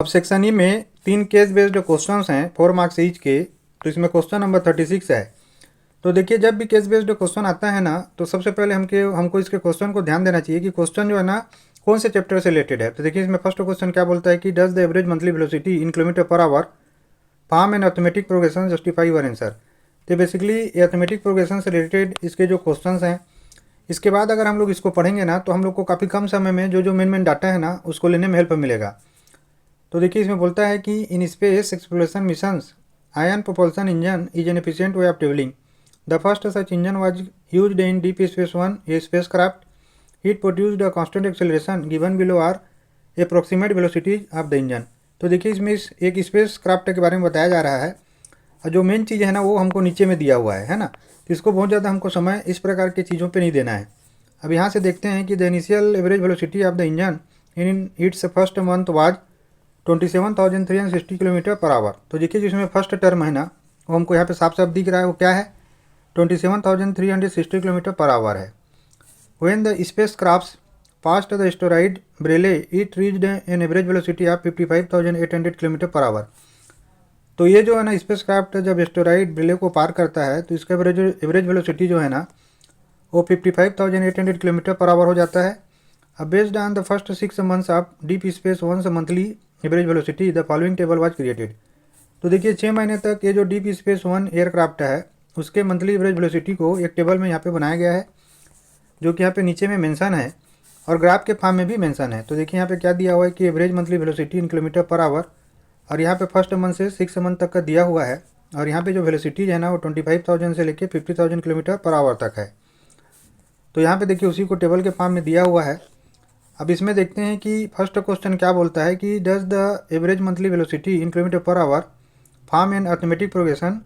अब section E में 3 case based questions हैं 4 मार्क्स ईच के। तो इसमें क्वेश्चन नंबर 36 है। तो देखिए, जब भी केस बेस्ड क्वेश्चन आता है ना, तो सबसे पहले हमको इसके क्वेश्चन को ध्यान देना चाहिए कि क्वेश्चन जो है ना कौन से चैप्टर से रिलेटेड है। तो देखिए, इसमें फर्स्ट क्वेश्चन क्या बोलता है कि does the average monthly velocity in kilometre per our form and arithmetic progression justify your answer. तो बेसिकली अर्थमेटिक प्रोग्रेशन से रिलेटेड इसके जो क्वेश्चंस हैं, इसके बाद अगर हम लोग इसको पढ़ेंगे ना तो हम लोग को काफ़ी कम समय में जो मेन डाटा है ना उसको लेने में हेल्प मिलेगा। तो देखिए, इसमें बोलता है कि in space exploration missions ion propulsion engine is an efficient way of travelling. The first such engine was used in deep space one a spacecraft. It produced a constant acceleration given below are approximate velocities of the engine. तो देखिए, इसमें एक space craft के बारे में बताया जा रहा है और जो मेन चीज़ है ना वो हमको नीचे में दिया हुआ है ना। तो इसको बहुत ज़्यादा हमको समय इस प्रकार की चीज़ों पे नहीं देना है। अब यहाँ से देखते हैं कि the initial average velocity of the engine in its first month was 27,360 kilometre per hour. तो देखिए, जिसमें फर्स्ट टर्म है ना वो हमको यहाँ पे साफ साफ दिख रहा है, वो क्या है 27,360 किलोमीटर पर आवर है। When the space craft past the asteroid Braille it reached an average velocity of 55,800 kilometre per hour. तो ये जो है ना स्पेस क्राफ्ट जब एस्टेरॉइड ब्रेले को पार करता है तो इसका एवरेज वेलोसिटी जो है ना वो 55,800 किलोमीटर पर आवर हो जाता है। अब based on the first 6 months of deep space one's monthly average velocity the following table was created. तो देखिए, 6 महीने तक ये जो डीप स्पेस वन एयरक्राफ्ट है उसके मंथली एवरेज वेलोसिटी को एक टेबल में यहाँ पे बनाया गया है, जो कि यहाँ पे नीचे में मेंशन है और ग्राफ के फॉर्म में भी मेंशन है। तो देखिए, यहाँ पे क्या दिया हुआ है कि average monthly velocity in kilometre per our, और यहाँ पे फर्स्ट मंथ से 6 मंथ तक का दिया हुआ है। और यहाँ पे जो वेलोसिटीज है ना वो 25,000 से लेके 50,000 किलोमीटर पर आवर तक है। तो यहाँ पे देखिए उसी को टेबल के फॉर्म में दिया हुआ है। अब इसमें देखते हैं कि फर्स्ट क्वेश्चन क्या बोलता है कि does the average monthly velocity in kilometre per our form and arithmetic progression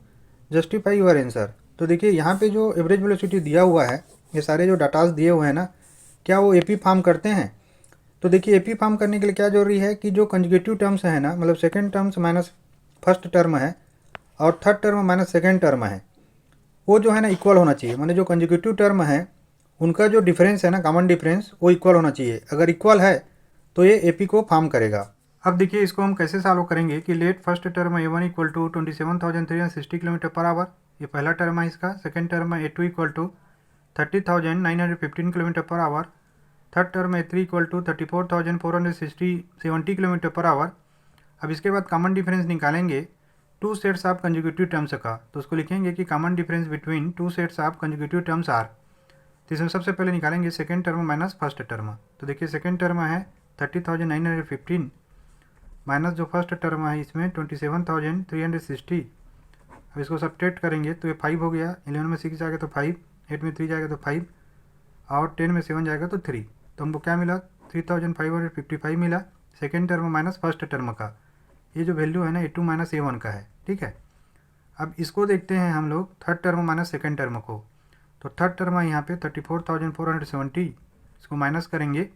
justify your answer. तो देखिए, यहाँ पे जो एवरेज वेलोसिटी दिया हुआ है, ये सारे जो डाटाज दिए हुए हैं ना, क्या वो एपी फॉर्म करते हैं। तो देखिए, एपी फॉर्म करने के लिए क्या जरूरी है कि जो कंजुगेटिव टर्म्स है ना, मतलब second terms minus first term है और third term minus second term है, वो जो है ना इक्वल होना चाहिए। माने जो कंजुगेटिव टर्म है उनका जो डिफरेंस है ना, कॉमन डिफरेंस, वो इक्वल होना चाहिए। अगर इक्वल है तो ये एपी को फॉर्म करेगा। अब देखिए, इसको हम कैसे सॉल्व करेंगे कि लेट फर्स्ट टर्म है A1 equal to 27,360 kilometre per hour, ये पहला टर्म है इसका। सेकेंड टर्म है A2 equal to 30,915 kilometre per hour. Third term है A3 equal to 34,470 kilometre per hour. अब इसके बाद कॉमन डिफरेंस निकालेंगे two sets of consecutive terms का। तो उसको लिखेंगे कि common difference between two sets of consecutive terms are. तो इसमें सबसे पहले निकालेंगे second term minus first term. तो देखिए, सेकेंड टर्म है 30,915 माइनस जो फर्स्ट टर्म है इसमें 27,360। अब इसको सब्ट्रैक्ट करेंगे तो ये 5 हो गया। 11 में 6 जाएगा तो 5, 8 में 3 जाएगा तो 5 और 10 में 7 जाएगा तो 3। तो हमको क्या मिला 3,555 मिला second term minus first term का। ये जो वैल्यू है ना A2 माइनस A1 का है, ठीक है। अब इसको देखते हैं हम लोग third term minus second term को। तो थर्ड टर्म है यहाँ पे 34,470, इसको माइनस करेंगे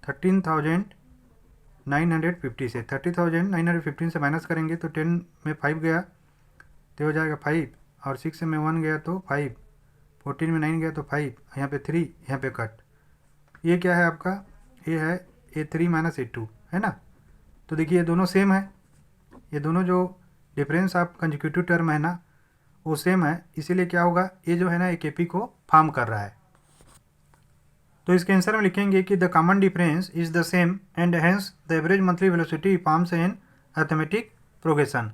13,950 से। 30,915 से माइनस करेंगे तो 10 में 5 गया तो हो जाएगा 5, और 6 में 1 गया तो 5, 14 में 9 गया तो 5, यहाँ पे 3, यहाँ पे कट। ये क्या है आपका, ये है A3 माइनस A2, है ना। तो देखिए, ये दोनों सेम है, ये दोनों जो डिफरेंस ऑफ कंजुगेटिव टर्म है ना वो सेम है, इसीलिए क्या होगा, ये जो है ना एक एपी को फॉर्म कर रहा है। तो इसके आंसर में लिखेंगे कि the common difference is the same and hence the average monthly velocity forms an arithmetic progression.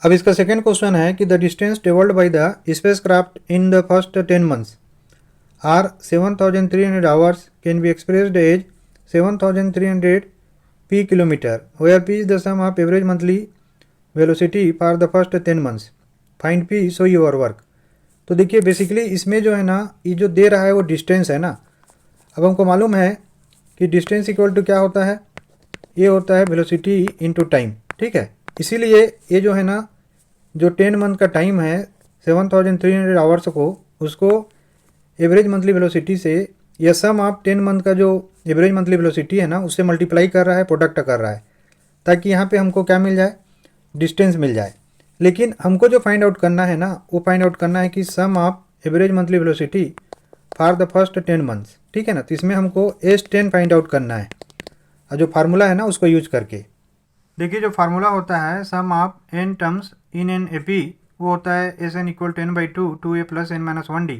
अब इसका सेकेंड क्वेश्चन है कि the distance travelled by the spacecraft in the first 10 months are 7,300 hours can be expressed as 7,300 p kilometre, where p is the sum of average monthly velocity for the first 10 months, find p show your work. तो देखिए, basically इसमें जो है ना ये जो दे रहा है वो डिस्टेंस है ना। अब हमको मालूम है कि डिस्टेंस इक्वल टू क्या होता है, ये होता है वेलोसिटी इनटू टाइम, ठीक है। इसीलिए ये जो है ना जो 10 मंथ का टाइम है 7,300 आवर्स को, उसको एवरेज मंथली वेलोसिटी से या सम ऑफ 10 मंथ का जो एवरेज मंथली वेलोसिटी है ना उससे मल्टीप्लाई कर रहा है, प्रोडक्ट कर रहा है, ताकि यहाँ पे हमको क्या मिल जाए, डिस्टेंस मिल जाए। लेकिन हमको जो फाइंड आउट करना है ना वो फाइंड आउट करना है कि sum of average monthly velocity for the first 10 months, ठीक है ना। तो इसमें हमको S10 फाइंड आउट करना है और जो फार्मूला है ना उसको यूज करके। देखिए जो फार्मूला होता है sum of n terms in an AP, वो होता है Sn equal to n/2 2a plus n minus 1d,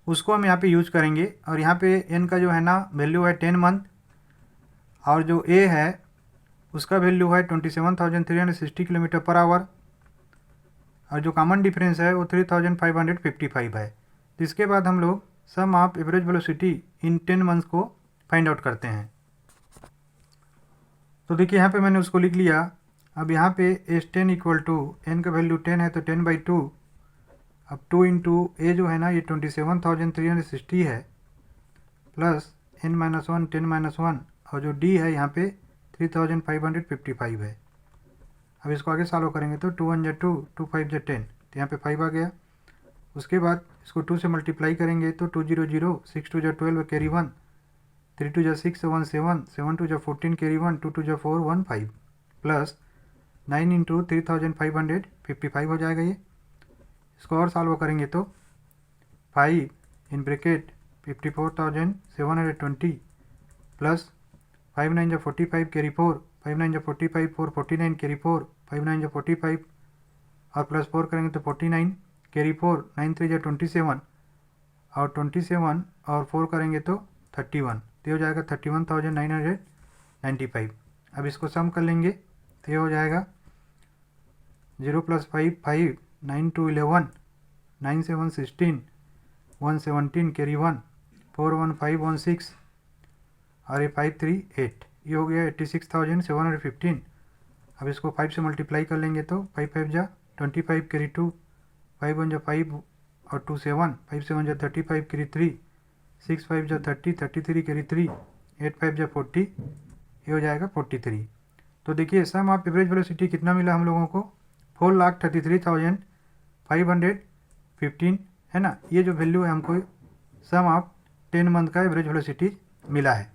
उसको हम यहाँ पे यूज करेंगे। और यहाँ पे n का जो है ना वैल्यू है 10 मंथ, और जो a है उसका वैल्यू है 27,360 किलोमीटर पर आवर, और जो कॉमन डिफरेंस है वो 3,555 है। तो इसके बाद हम लोग sum of average velocity in 10 months को फाइंड आउट करते हैं। तो देखिए यहाँ पे मैंने उसको लिख लिया। अब यहाँ पे S10 इक्वल टू n का वैल्यू 10 है तो 10/2, अब 2 इंटू ए जो है ना ये 27,360 है, प्लस n माइनस 1 10 माइनस 1, और जो d है यहाँ पे 3,555 है। अब इसको आगे सॉल्व करेंगे तो 2 1 2 2 5 10, तो यहाँ पे 5 आ गया। उसके बाद इसको 2 से मल्टीप्लाई करेंगे तो 2 0 0 6 2 12 कैरी 1, 3 2 6 1 7 7 2 14 कैरी 1 2 2 4 1 5, प्लस 9 इंटू 3,555 हो जाएगा ये। इसको और सॉल्व करेंगे तो 5 in bracket 54,720 plus 5 9 45 carry 4, 5 9 45 4 49 carry 4, 5 9 45 और प्लस 4 करेंगे तो 49 कैरी 4, 9 3 27 और 27 और 4 करेंगे तो 31, तो हो जाएगा 31,995। अब इसको सम कर लेंगे तो ये हो जाएगा 0 + 5 5, 9 2 11, 9 7 16, 1 17 कैरी 1, 4 1 5 1 6 और ये 5 3 8, ये हो गया 86,715। अब इसको 5 से मल्टीप्लाई कर लेंगे तो 5 5 जा 25 कैरी 2, 5 1 जा 5 और 2 7, 5 7 जा 35 कैरी 3, 6 5 जा 30 33 कैरी 3, 8 5 जा 40, ये हो जाएगा 43। तो देखिए सम ऑफ एवरेज वेलोसिटी कितना मिला हम लोगों को, 4,33,515 है ना। ये जो वैल्यू है हमको सम ऑफ 10 मंथ का एवरेज वेलोसिटी मिला है।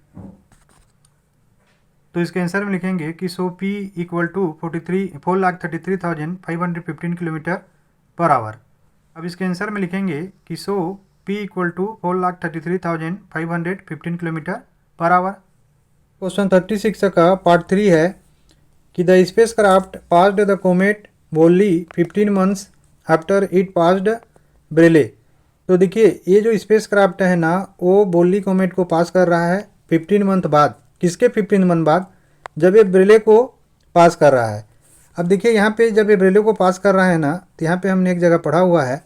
तो इसके आंसर में लिखेंगे कि so P equal to 4,33,515 kilometre per hour. अब इसके आंसर में लिखेंगे कि so P equal to 4,33,515 kilometre per hour. Question 36 का पार्ट 3 है कि the spacecraft passed the comet Borrelly 15 months after it passed Braille. तो देखिए ये जो स्पेस क्राफ्ट है ना वो बोली कोमेट को पास कर रहा है 15 मंथ बाद। किसके 15 मंथ बाद? जब ये ब्रेले को पास कर रहा है। अब देखिए यहाँ पे जब ये ब्रेले को पास कर रहा है ना तो यहाँ पे हमने एक जगह पढ़ा हुआ है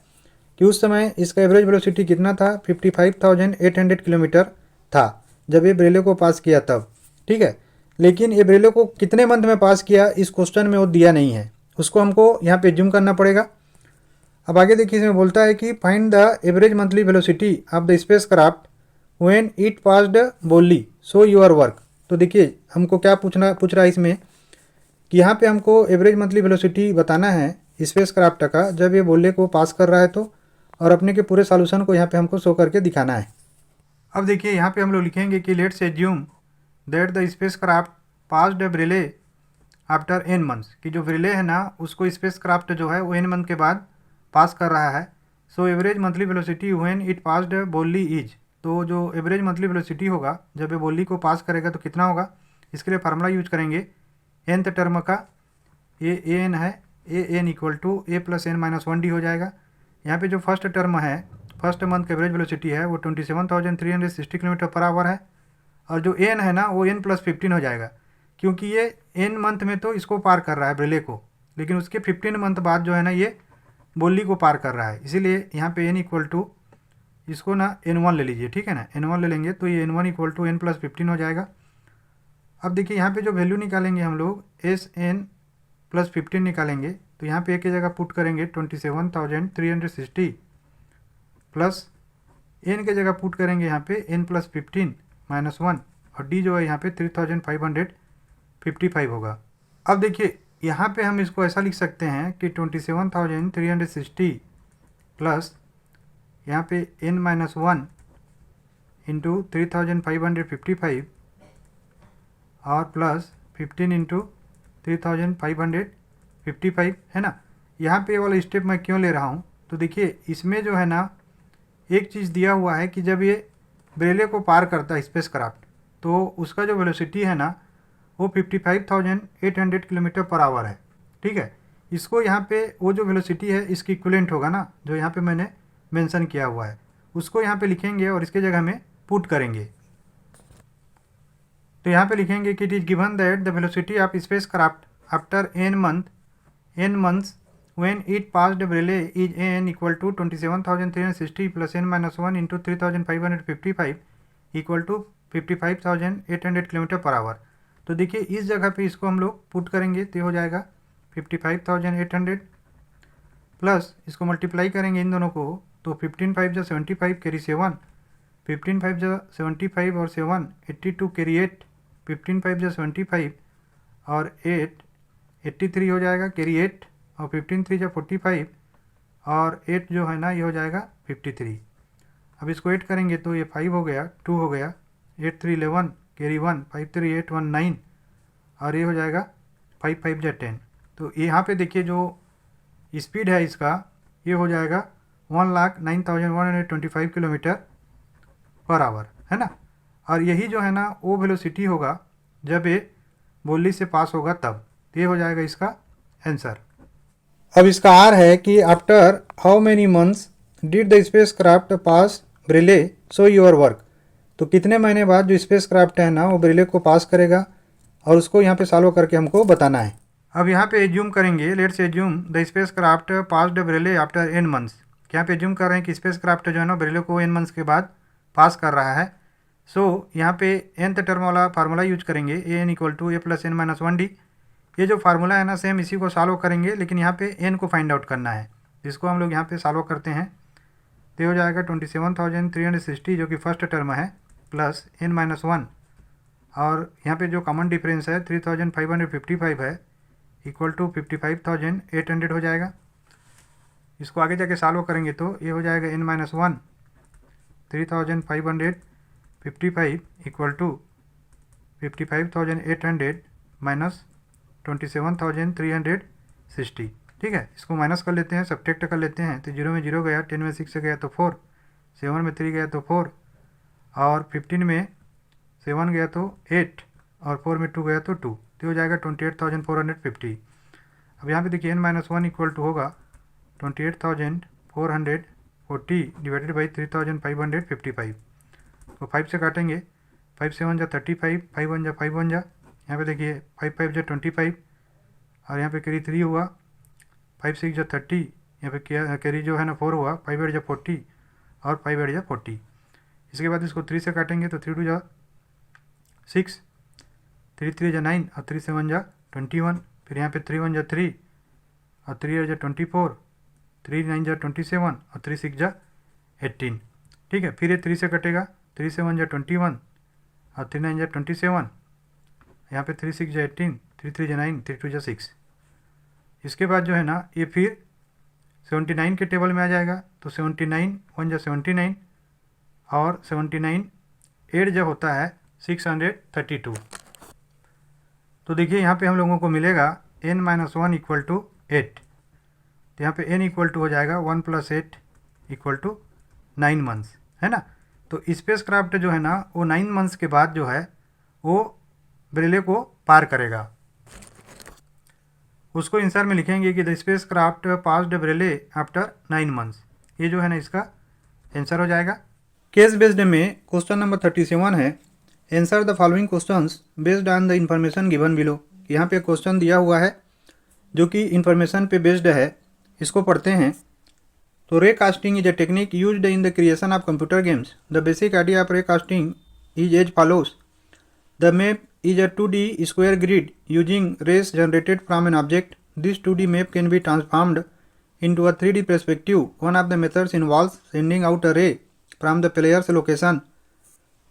कि उस समय इसका एवरेज वेलोसिटी कितना था, 55,800 किलोमीटर था जब ये ब्रेले को पास किया तब, ठीक है। लेकिन ये ब्रेले को कितने मंथ में पास किया इस क्वेश्चन में वो दिया नहीं है, उसको हमको यहाँ पे जूम करना पड़ेगा। अब आगे देखिए इसमें बोलता है कि find the average monthly velocity of the space craft when it passed बोली सो योर वर्क। तो देखिए हमको क्या पूछ रहा है इसमें कि यहाँ पे हमको एवरेज मंथली वेलोसिटी बताना है स्पेस क्राफ्ट का जब ये बोले को पास कर रहा है तो, और अपने के पूरे सॉल्यूशन को यहाँ पे हमको शो करके दिखाना है। अब देखिए यहाँ पे हम लोग लिखेंगे कि let's assume that the spacecraft passed Braille after n months, कि जो ब्रेले है ना उसको स्पेस क्राफ्ट जो है वो n मंथ के बाद पास कर रहा है। So average monthly velocity when it passed बोली इज, तो जो एवरेज मंथली वेलोसिटी होगा जब ये बोली को पास करेगा तो कितना होगा, इसके लिए फार्मूला यूज करेंगे nth टर्म का, ये an है, an equal to a plus n minus 1d हो जाएगा। यहाँ पे जो फर्स्ट टर्म है, फर्स्ट मंथ का एवरेज वेलोसिटी है वो 27,360 किलोमीटर पर आवर है, और जो n है ना वो n + 15 हो जाएगा क्योंकि ये n मंथ में तो इसको पार कर रहा है ब्रेले को, लेकिन उसके 15 मंथ बाद जो है ना ये बोली को पार कर रहा है, इसीलिए यहाँ पे n इक्वल टू इसको ना n1 ले लीजिए, ठीक है ना, n1 ले लेंगे तो ये n1 इक्वल टू n + 15 हो जाएगा। अब देखिए यहाँ पे जो वैल्यू निकालेंगे हम लोग Sn + 15 निकालेंगे, तो यहाँ पे एक ही जगह पुट करेंगे 27,360 प्लस n के जगह पुट करेंगे यहाँ पे n + 15 - 1, और d जो है यहाँ पे 3,555 होगा। अब देखिए यहाँ पे हम इसको ऐसा लिख सकते हैं कि 27,360 प्लस यहाँ पे n - 1 इंटू 3,555 और प्लस 15 इंटू 3,555 है ना। यहाँ पे वाला स्टेप मैं क्यों ले रहा हूँ, तो देखिए इसमें जो है ना एक चीज़ दिया हुआ है कि जब ये ब्रेले को पार करता है स्पेस क्राफ्ट तो उसका जो वेलोसिटी है ना वो 55,800 किलोमीटर पर आवर है। ठीक है, इसको यहाँ पे वो जो वेलोसिटी है इसकी इक्विवेलेंट होगा ना, जो यहाँ पे मैंने मेंशन किया हुआ है, उसको यहाँ पे लिखेंगे और इसके जगह में पुट करेंगे। तो यहाँ पे लिखेंगे कि it is given that the velocity of space craft after n months when it passed Rayleigh is n equal to 27,360 plus n minus 1 into 3,555 equal to 55,800 kilometre per hour. तो देखिए इस जगह पे इसको हम लोग पुट करेंगे तो हो जाएगा 55,800 प्लस इसको मल्टीप्लाई करेंगे इन दोनों को, तो 15 5 जा 75 कैरी 7, 15 5 जा 75 और 7 82 कैरी 8, 15 5 जा 75 और 8 83 हो जाएगा कैरी 8, और 15 3 जा 45 और 8 जो है ना ये हो जाएगा 53। अब इसको 8 करेंगे तो ये 5 हो गया, 2 हो गया, 8 3 11 कैरी 1, 5 3 8 1 9 और ये हो जाएगा 5 5 जा 10। तो यहाँ पे देखिए जो स्पीड है इसका ये हो जाएगा 1,09,125 किलोमीटर पर आवर, है ना। और यही जो है ना वो वेलोसिटी होगा जब ये बोली से पास होगा तब, ये हो जाएगा इसका आंसर। अब इसका आर है कि after how many months did the space craft pass Braille so your work. तो कितने महीने बाद जो स्पेस क्राफ्ट है ना वो ब्रेले को पास करेगा और उसको यहाँ पे सॉल्व करके हमको बताना है। अब यहाँ पे एज्यूम करेंगे, let's assume the spacecraft passed Braille after n months. यहाँ पे एज्यूम कर रहे हैं कि स्पेस क्राफ्ट जो है ना ब्रेले को n मंथ्स के बाद पास कर रहा है। सो यहाँ पे nth टर्म वाला फार्मूला यूज करेंगे, an equal to a plus n minus 1d। ये जो फार्मूला है ना सेम इसी को सॉल्व करेंगे, लेकिन यहाँ पे n को फाइंड आउट करना है, जिसको हम लोग यहाँ पे सॉल्व करते हैं तो हो जाएगा 27,360 जो कि फर्स्ट टर्म है प्लस n माइनस 1, और यहाँ पे जो कॉमन डिफरेंस है 3,555 है इक्वल टू 55,800 हो जाएगा। इसको आगे जाके सॉल्व करेंगे तो ये हो जाएगा n minus 1 3,555 equal to 55,800 minus 27,360। ठीक है, इसको माइनस कर लेते हैं, सब्ट्रैक्ट कर लेते हैं, तो 0 में 0 गया, 10 में 6 गया तो 4, 7 में 3 गया तो 4, और 15 में 7 गया तो 8, और 4 में 2 गया तो 2, तो हो जाएगा 28,450। अब यहाँ पे देखिए n माइनस 1 इक्वल टू होगा 28,440 डिवाइडेड बाई 3,555। तो 5 से काटेंगे, 5 7 जा 35, 5 1 जा 5 1 जा, यहाँ पे देखिए 5 5 जा 25 और यहाँ पे कैरी 3 हुआ, 5 6 जा 30, यहाँ पे कैरी जो है ना 4 हुआ, 5 8 जा 40 और 5 8 जा 40। इसके बाद इसको 3 से काटेंगे तो 3 2 जा 6, 3 3 जा 9 और 3 7 जा 21, फिर यहाँ पे 3 1 जा 3 और 3 8 जा 24, 3 9 जा 27 और 3 6 जा 18। ठीक है, फिर ये 3 से कटेगा, 3 7 जा 21 और 3 9 जा 27, यहाँ पे 3 6 जा 18, 3 3 जा 9, 3 2 जा 6। इसके बाद जो है ना ये फिर 79 के टेबल में आ जाएगा, तो 79 1 जा 79 और 79 8 जो होता है 632। तो देखिए यहाँ पे हम लोगों को मिलेगा n माइनस 1 इक्वल टू 8, तो यहाँ पे n इक्वल टू हो जाएगा 1 प्लस 8 इक्वल टू 9 मंथ्स, है ना। तो स्पेस क्राफ्ट जो है ना वो 9 मंथ्स के बाद जो है वो ब्रेले को पार करेगा। उसको आंसर में लिखेंगे कि the spacecraft passed Braille after 9 months, ये जो है ना इसका आंसर हो जाएगा। केस बेस्ड में क्वेश्चन नंबर 37 है, answer the following questions based on the information given below. यहाँ पे क्वेश्चन दिया हुआ है जो कि इंफॉर्मेशन पे बेस्ड है, इसको पढ़ते हैं। तो ray casting is a technique used in the creation of computer games. The basic idea of ray casting is as follows. The map is a 2D square grid using rays generated from an object. This 2D map can be transformed into a 3D perspective. One of the methods involves sending out a ray from the player's location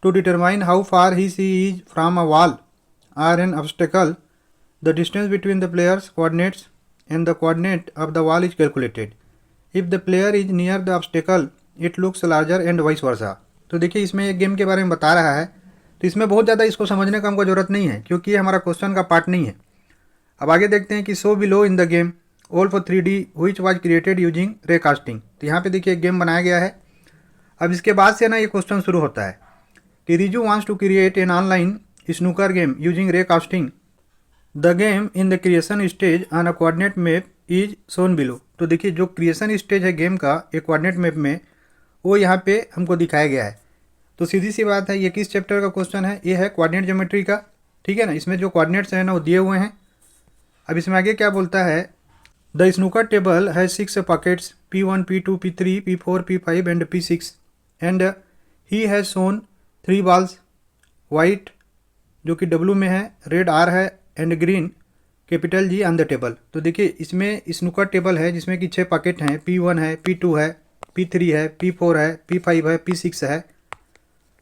to determine how far she is from a wall or an obstacle. The distance between the player's coordinates and the coordinate of the wall is calculated. If the player is near the obstacle, it looks larger and vice versa. तो देखिए इसमें एक game के बारे में बता रहा है, तो इसमें बहुत ज़्यादा इसको समझने का हमको ज़रूरत नहीं है क्योंकि ये हमारा क्वेश्चन का पार्ट नहीं है। अब आगे देखते हैं कि so below in the game all for 3D which was created using रे कास्टिंग। तो यहाँ पे देखिए एक गेम बनाया गया है। अब इसके बाद से ना ये क्वेश्चन शुरू होता है कि Riju wants to create an online snooker game using ray casting. The game in the creation stage on a coordinate map is shown below. तो देखिए जो क्रिएशन स्टेज है गेम का एक कोऑर्डिनेट मैप में वो यहाँ पे हमको दिखाया गया है। तो सीधी सी बात है, ये किस चैप्टर का क्वेश्चन है? ये है कोऑर्डिनेट ज्योमेट्री का, ठीक है ना। इसमें जो कोऑर्डिनेट्स हैं ना वो दिए हुए हैं। अब इसमें आगे क्या बोलता है, द स्नूकर टेबल है 6 pockets P1, P2, P3, P4, P5 and P6 and he has shown 3 balls, white जो कि W में है, रेड R है and green capital G on the table. तो देखिए इसमें स्नूकर टेबल है जिसमें कि 6 पॉकेट हैं, P1 है, P2 है, P3 है, P4 है, P5 है, P6 है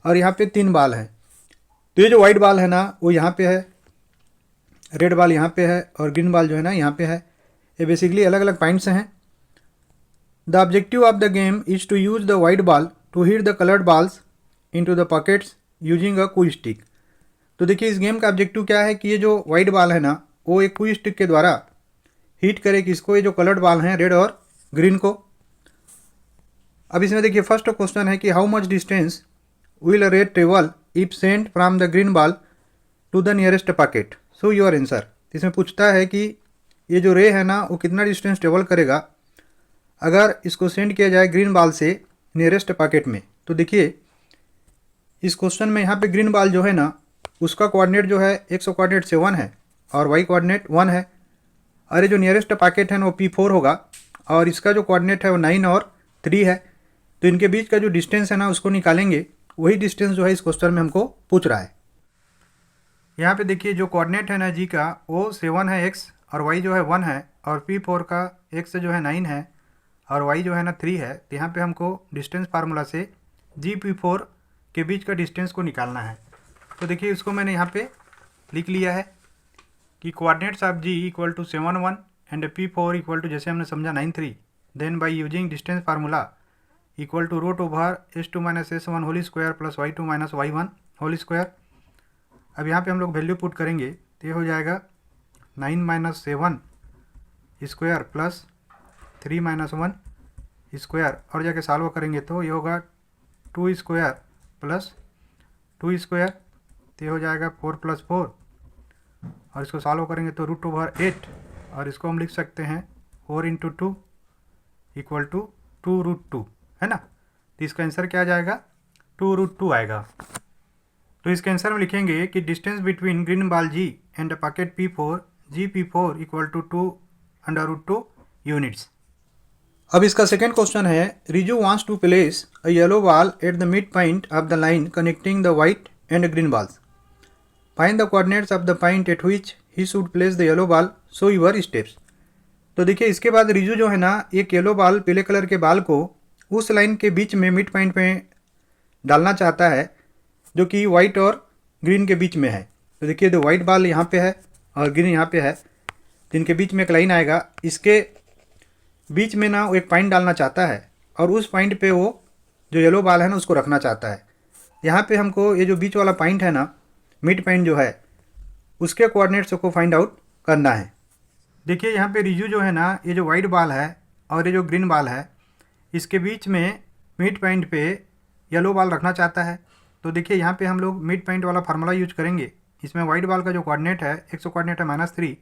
और यहाँ पे 3 बाल हैं। तो ये जो वाइट बाल है ना वो यहाँ पे है, रेड बाल यहाँ पे है और ग्रीन बाल जो है ना यहाँ पे है। ये बेसिकली अलग अलग पॉइंट्स हैं। The objective of the game is to use the white ball to hit the coloured balls into the pockets using a cue stick. तो देखिए इस गेम का ऑब्जेक्टिव क्या है कि ये जो वाइट बॉल है ना वो एक कू स्टिक के द्वारा हिट करे किसको, ये जो कलर्ड बॉल हैं रेड और ग्रीन को। अब इसमें देखिए फर्स्ट क्वेश्चन है कि how much distance will a red travel if sent from the green ball to the nearest pocket, so your answer. इसमें पूछता है कि ये जो रे है ना वो कितना डिस्टेंस ट्रेवल करेगा अगर इसको सेंड किया जाए ग्रीन बॉल से नियरेस्ट पॉकेट में। तो देखिए इस क्वेश्चन में यहाँ पे ग्रीन बॉल जो है ना उसका कोऑर्डिनेट जो है एक्स कोऑर्डिनेट 7 है और वाई कोऑर्डिनेट 1 है और ये जो नियरेस्ट पॉकेट है ना वो P4 होगा और इसका जो कोऑर्डिनेट है वो 9 और 3 है। तो इनके बीच का जो डिस्टेंस है ना उसको निकालेंगे, वही डिस्टेंस जो है इस क्वेश्चन में हमको पूछ रहा है। यहाँ पे देखिए जो कोऑर्डिनेट है ना जी का वो 7 है x और y जो है 1 है और P4 का x जो है 9 है और y जो है ना 3 है। तो यहाँ पे हमको डिस्टेंस फार्मूला से P4 के बीच का डिस्टेंस को निकालना है। तो देखिए इसको मैंने यहाँ पे लिख लिया है कि coordinates of G equal to 7 1 and P4 equal to जैसे हमने समझा 9 3, then by using distance formula equal to root over s2 minus s1 whole square plus y2 minus y1 whole square. अब यहाँ पे हम लोग वैल्यू पुट करेंगे तो ये हो जाएगा 9 minus 7 square plus 3 minus 1 square और जाके सॉल्व करेंगे तो ये होगा 2 स्क्वायर प्लस 2 स्क्वायर, तो ये हो जाएगा 4 प्लस 4 और इसको सॉल्व करेंगे तो रूट ओवर 8 और इसको हम लिख सकते हैं 4 इंटू 2 इक्वल टू 2 रूट 2, है ना। तो इसका आंसर क्या आ जाएगा 2 रूट 2 आएगा। तो इसके आंसर में लिखेंगे कि distance between green ball G and pocket P4 P4 equal to 2 under root 2 units. अब इसका सेकेंड क्वेश्चन है, Riju wants to place a yellow ball at the mid point of the line connecting the white and green balls, find the coordinates of the point at which he should place the yellow ball, so your steps. तो देखिए इसके बाद रिजू जो है ना एक yellow ball पीले colour के बॉल को उस लाइन के बीच में मिड पॉइंट पे डालना चाहता है जो कि वाइट और ग्रीन के बीच में है। तो देखिए जो वाइट बॉल यहाँ पे है और ग्रीन यहाँ पे है, तो इनके बीच में एक लाइन आएगा, इसके बीच में ना वो एक पॉइंट डालना चाहता है और उस पॉइंट पे वो जो येलो बॉल है ना उसको रखना चाहता है। यहाँ पे हमको ये जो बीच वाला पॉइंट है ना मिड पॉइंट जो है उसके कोऑर्डिनेट्स को फाइंड आउट करना है। देखिए यहाँ पे रिजू जो है ना ये जो वाइट बॉल है और ये जो ग्रीन बॉल है इसके बीच में मिड पॉइंट पे येलो बॉल रखना चाहता है। तो देखिए यहाँ पे हम लोग मिड पॉइंट वाला फार्मूला यूज करेंगे। इसमें वाइट बॉल का जो कोऑर्डिनेट है एक्स कोऑर्डिनेट है -3,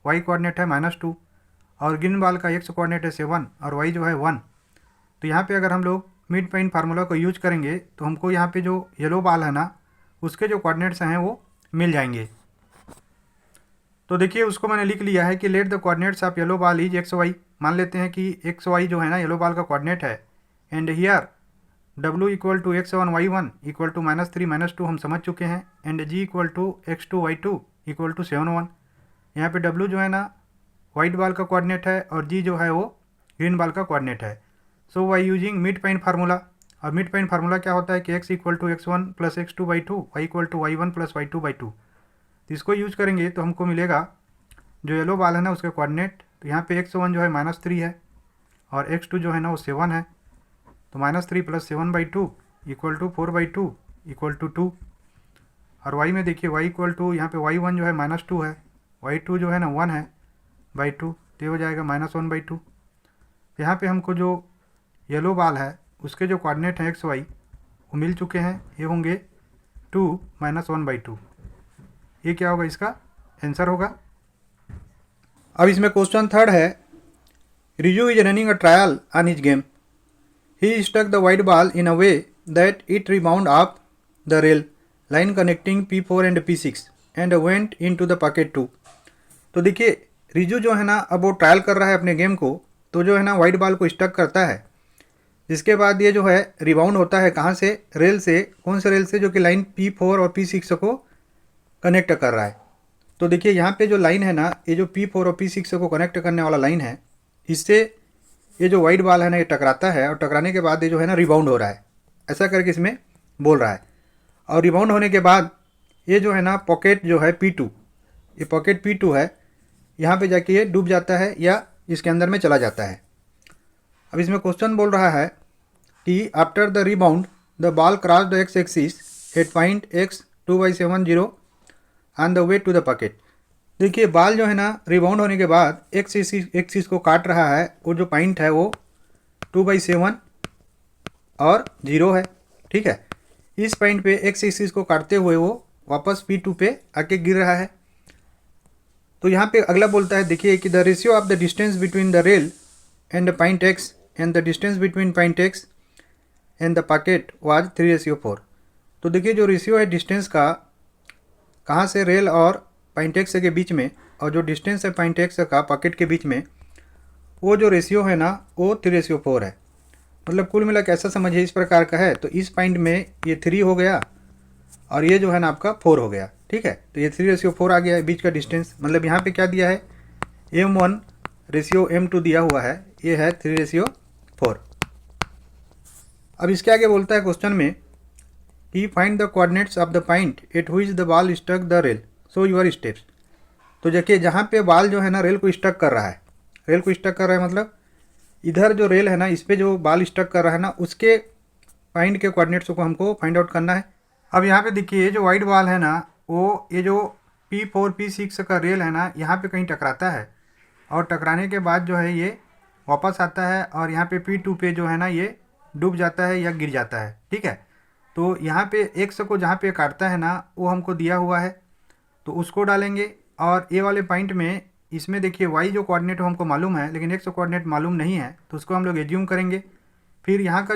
वाई कोऑर्डिनेट है -2 और ग्रीन बॉल का एक्स कोऑर्डिनेट है 7 और वाई जो है 1। तो यहाँ पे अगर हम लोग मिड पॉइंट फार्मूला को यूज करेंगे तो हमको यहाँ पे जो येलो बॉल है ना उसके जो कोऑर्डिनेट्स हैं वो मिल जाएंगे। तो देखिए उसको मैंने लिख लिया है कि let the coordinates of yellow ball is x y. मान लेते हैं कि एक्स वाई जो है ना येलो बॉल का कोऑर्डिनेट है and here W equal to x1 y1 equal to -3 -2 हम समझ चुके हैं and G equal to x2 y2 equal to 7 1। यहाँ पे W जो है ना वाइट बॉल का कोऑर्डिनेट है और G जो है वो ग्रीन बॉल का कोऑर्डिनेट है। So by using mid point formula, और मिड पॉइंट फार्मूला क्या होता है कि x equal to x1 plus x2 by 2, y equal to y1 plus y2 by 2। तो इसको यूज करेंगे तो हमको मिलेगा जो येलो बॉल है ना उसके कोऑर्डिनेट, तो यहाँ पे x1 जो है -3 है और x2 जो है ना वो 7 है, तो -3 plus 7 by 2 equal to 4 by 2 equal to 2। और y में देखिए y इक्वल टू यहाँ पे y1 जो है -2 है, y2 जो है ना 1 है बाई 2, तो हो जाएगा -1 बाई 2। यहाँ पे हमको जो येलो बॉल है उसके जो कोऑर्डिनेट हैं एक्स वाई वो मिल चुके हैं, ये होंगे 2 -1 बाई 2। ये क्या होगा, इसका आंसर होगा। अब इसमें क्वेश्चन थर्ड है, Riju is running a trial on his game, he stuck the white ball in a way that it rebound off the rail line connecting P4 and P6 and went into the pocket 2। तो देखिए रिजू जो है ना, अब वो trial कर रहा है अपने गेम को, तो जो है ना वाइट बॉल को स्टक करता है, जिसके बाद ये जो है रिबाउंड होता है कहाँ से, रेल से। कौन से रेल से, जो कि लाइन P4 और P6 को कनेक्ट कर रहा है। तो देखिए यहाँ पे जो लाइन है ना, ये जो P4 और P6 को कनेक्ट करने वाला लाइन है, इससे ये जो वाइट बॉल है ना, ये टकराता है, और टकराने के बाद ये जो है ना रिबाउंड हो रहा है, ऐसा करके इसमें बोल रहा है। और रिबाउंड होने के बाद ये जो है ना पॉकेट जो है P2, ये पॉकेट P2 है, यहाँ पे जाके ये डूब जाता है या इसके अंदर में चला जाता है। अब इसमें क्वेश्चन बोल रहा है कि after the rebound the ball cross the x axis at point x 2/70 on the way to the pocket. देखिए बॉल जो है ना रिबाउंड होने के बाद एक्स एक्सिस को काट रहा है, वो जो पॉइंट है वो 2/7 और 0 है, ठीक है। इस पॉइंट पे एक्स एक्सिस को काटते हुए वो वापस P2 पे आके गिर रहा है। तो यहाँ पे अगला बोलता है, देखिए कि the ratio of the distance between the rail and the point x and the distance between point x and the pocket was 3:4। तो देखिए जो रेशियो है डिस्टेंस का, कहाँ से, रेल और पॉइंट x के बीच में, और जो डिस्टेंस है पॉइंट x का पॉकेट के बीच में, वो जो रेशियो है ना वो 3:4 है। मतलब कुल मिला के ऐसा समझिए इस प्रकार का है। तो इस पॉइंट में ये 3 हो गया और ये जो है ना आपका 4 हो गया, ठीक है। तो ये 3:4 आ गया है बीच का डिस्टेंस। मतलब यहाँ पे क्या दिया है, M1 रेशियो M2 दिया हुआ है, ये है 3:4। अब इसके आगे बोलता है क्वेश्चन में कि find the coordinates of the point at which the ball stuck the rail, so your steps. तो देखिए जहाँ पे बॉल जो है ना रेल को स्टक कर रहा है, रेल को स्टक कर रहा है मतलब इधर जो रेल है ना, इस पे जो बॉल स्टक कर रहा है ना, उसके पॉइंट के कोऑर्डिनेट्स को हमको फाइंड आउट करना है। अब यहाँ पे देखिए ये जो वाइट बॉल है ना, वो ये जो P4 P6 का रेल है ना, यहाँ पे कहीं टकराता है, और टकराने के बाद जो है ये वापस आता है, और यहाँ पे P2 पे जो है ना ये डूब जाता है या गिर जाता है, ठीक है। तो यहाँ पे x को जहाँ पे काटता है ना, वो हमको दिया हुआ है, तो उसको डालेंगे। और ए वाले पॉइंट में इसमें देखिए y जो कोऑर्डिनेट हमको मालूम है, लेकिन x कोऑर्डिनेट मालूम नहीं है, तो उसको हम लोग एज्यूम करेंगे। फिर यहाँ का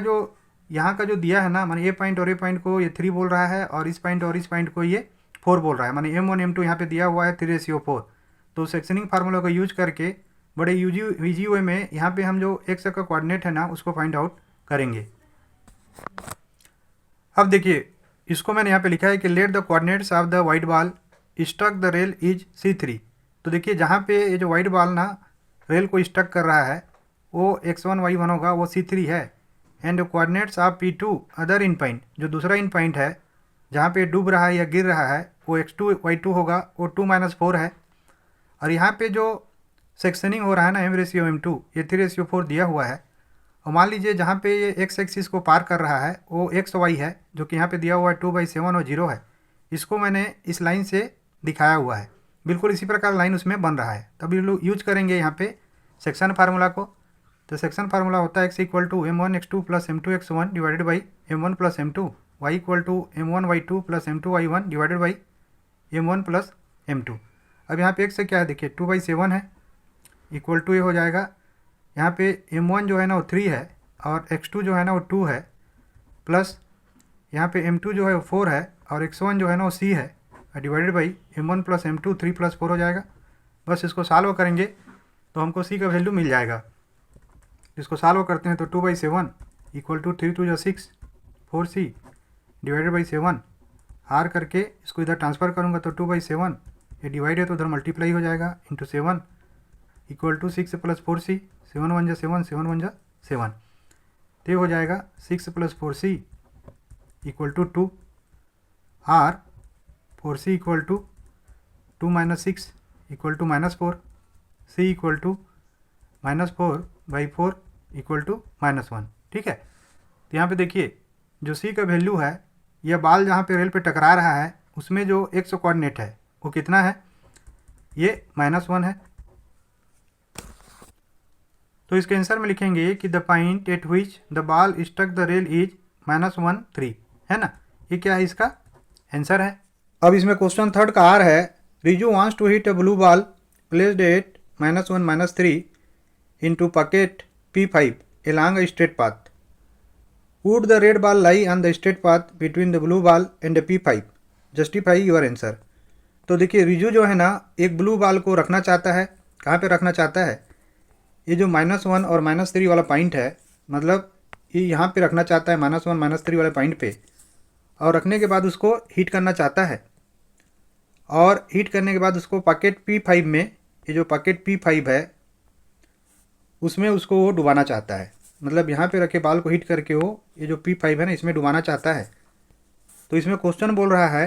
जो दिया है ना, माने ए पॉइंट और ए पॉइंट को ये 3 बोल रहा है, और इस पॉइंट को ये 4 बोल रहा है, माने M1 M2 यहाँ पे दिया हुआ है 3:4। तो सेक्शनिंग फार्मूला को यूज करके बड़े ईजी वे में यहाँ पे हम जो x का कोऑर्डिनेट है ना उसको फाइंड आउट करेंगे। अब देखिए इसको मैंने यहाँ पे लिखा है कि let the coordinates of the white ball stuck the rail is C3। तो देखिए जहाँ पे ये जो वाइट बॉल ना रेल को स्टक कर रहा है वो x1 y1 होगा, वो C3 है। And coordinates of P2 other in point, जो दूसरा इन पॉइंट है जहाँ पे डूब रहा है या गिर रहा है, वो x2 y2 होगा, वो 2-4 है। और यहाँ पे जो सेक्शनिंग हो रहा है ना M/M2, ये 3:4 दिया हुआ है। और मान लीजिए जहाँ पे ये x एक्सिस को पार कर रहा है वो XY है, जो कि यहाँ पे दिया हुआ है 2/7 और 0 है। इसको मैंने इस लाइन से दिखाया हुआ है, बिल्कुल इसी प्रकार लाइन उसमें बन रहा है। तब ये लोग यूज करेंगे यहाँ पे सेक्शन फार्मूला को। तो सेक्शन फार्मूला होता है x = M1x2 + M2x1 divided by M1 + M2, y = M1y2 + M2y1 divided by M1 + M2। अब यहाँ पे x से क्या है, देखिए 2/7 है, इक्वल टू ये हो जाएगा, यहाँ पे M1 जो है ना वो 3 है, और x2 जो है ना वो 2 है, प्लस यहाँ पे M2 जो है वो 4 है, और x1 जो है ना वो c है, डिवाइडेड बाई M1 + M2, 3 + 4 हो जाएगा। बस इसको सॉल्व करेंगे तो हमको c का वैल्यू मिल जाएगा। इसको सॉल्व करते हैं तो 2/7 = 3 × 6 4c डिवाइडेड बाई 7, हार करके इसको इधर ट्रांसफ़र करूँगा तो 2/7, ये डिवाइड है तो उधर मल्टीप्लाई हो जाएगा, इंटू 7 = 6 + 4c, 7 × 1 = 7, 7 × 1 = 7, तो हो जाएगा 6 + 4c = 2, और 4c = 2 - 6 = -4, c = -4/4 = -1, ठीक है। तो यहाँ पे देखिए जो c का वैल्यू है, यह बॉल जहाँ पे रेल पे टकरा रहा है उसमें जो x कोऑर्डिनेट है वो कितना है, ये -1 है। तो इसके आंसर में लिखेंगे कि the point at which the ball stuck the rail is -1 3, है ना। ये क्या है, इसका आंसर है। अब इसमें क्वेश्चन थर्ड का आर है, Riju wants to hit a blue ball placed at -1 -3 into pocket P5 along a straight path. Would the red ball lie on the straight path between the blue ball and the P5? Justify your answer. तो देखिए रिजू जो है ना एक blue ball को रखना चाहता है, कहाँ पे रखना चाहता है, ये जो -1 और -3 वाला पॉइंट है, मतलब ये यहाँ पे रखना चाहता है -1 -3 वाले पॉइंट पे, और रखने के बाद उसको हीट करना चाहता है, और हीट करने के बाद उसको पॉकेट P5 में, ये जो पॉकेट P5 है उसमें उसको वो डुबाना चाहता है, मतलब यहाँ पे रखे बॉल को हिट करके वो ये जो P5 है ना इसमें डुबाना चाहता है। तो इसमें क्वेश्चन बोल रहा है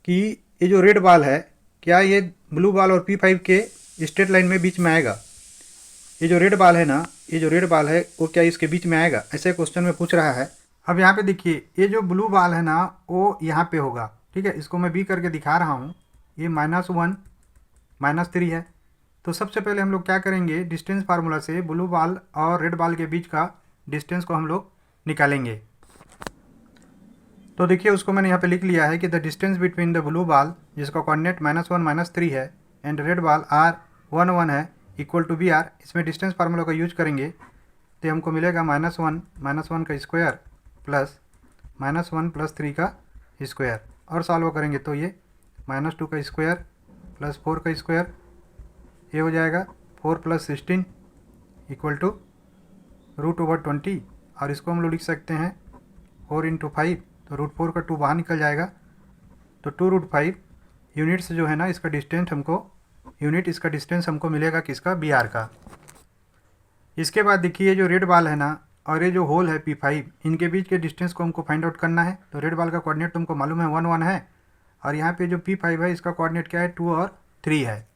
कि ये जो रेड बॉल है क्या ये ब्लू बॉल और P5 के स्ट्रेट लाइन में बीच में आएगा, ये जो रेड बॉल है ना, ये जो रेड बॉल है वो क्या इसके बीच में आएगा, ऐसे क्वेश्चन में पूछ रहा है। अब यहाँ पे देखिए ये जो ब्लू बॉल है ना वो यहाँ पे होगा, ठीक है, इसको मैं B करके दिखा रहा हूँ, ये -1 -3 है। तो सबसे पहले हम लोग क्या करेंगे, डिस्टेंस फार्मूला से ब्लू बॉल और रेड बॉल के बीच का डिस्टेंस को हम लोग निकालेंगे। तो देखिए उसको मैंने यहाँ पे लिख लिया है कि the distance between the blue ball जिसका कोऑर्डिनेट -1 -3 है एंड रेड बॉल R11 है इक्वल टू BR। इसमें डिस्टेंस फार्मूला का यूज करेंगे तो हमको मिलेगा -1 का स्क्वायर प्लस -1 + 3 का स्क्वायर, और सॉल्व करेंगे तो ये -2 का स्क्वायर प्लस 4 का स्क्वायर, ये हो जाएगा 4 + 16 इक्वल टू √20, और इसको हम लोग लिख सकते हैं 4 × 5, तो √4 का 2 बाहर निकल जाएगा, तो 2√5 यूनिट्स जो है ना इसका डिस्टेंस हमको मिलेगा किसका, BR का। इसके बाद देखिए जो रेड बॉल है ना और ये जो होल है P5, इनके बीच के डिस्टेंस को हमको फाइंड आउट करना है। तो रेड बॉल का कोऑर्डिनेट तुमको मालूम है 1 1 है, और यहाँ पे जो P5 है इसका कोऑर्डिनेट क्या है, 2 और 3 है।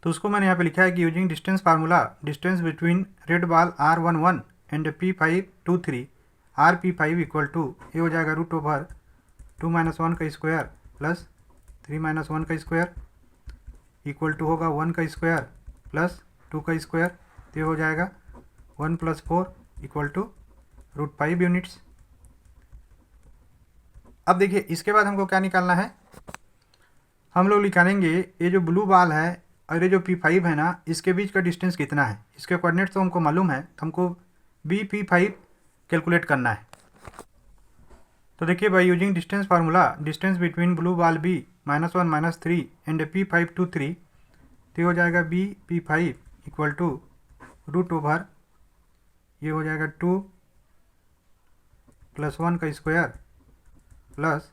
तो उसको मैंने यहाँ पे लिखा है कि using distance formula distance between red ball R11 and P5 2 3 RP5 equal to, ये हो जाएगा √2 - 1 का स्क्वायर प्लस 3 - 1 का स्क्वायर इक्वल टू होगा 1 का स्क्वायर प्लस 2 का स्क्वायर, तो ये हो जाएगा 1 + 4 इक्वल टू √5 यूनिट्स। अब देखिए इसके बाद हमको क्या निकालना है, हम लोग निकालेंगे ये जो ब्लू बॉल है और ये जो P5 है ना इसके बीच का डिस्टेंस कितना है। इसके कोऑर्डिनेट तो हमको मालूम है, तो हमको BP5 कैलकुलेट करना है। तो देखिए by using distance formula distance between blue ball B -1 -3 and P5 2 3, तो हो जाएगा BP5 इक्वल टू √, ये हो जाएगा 2 + 1 का स्क्वायर प्लस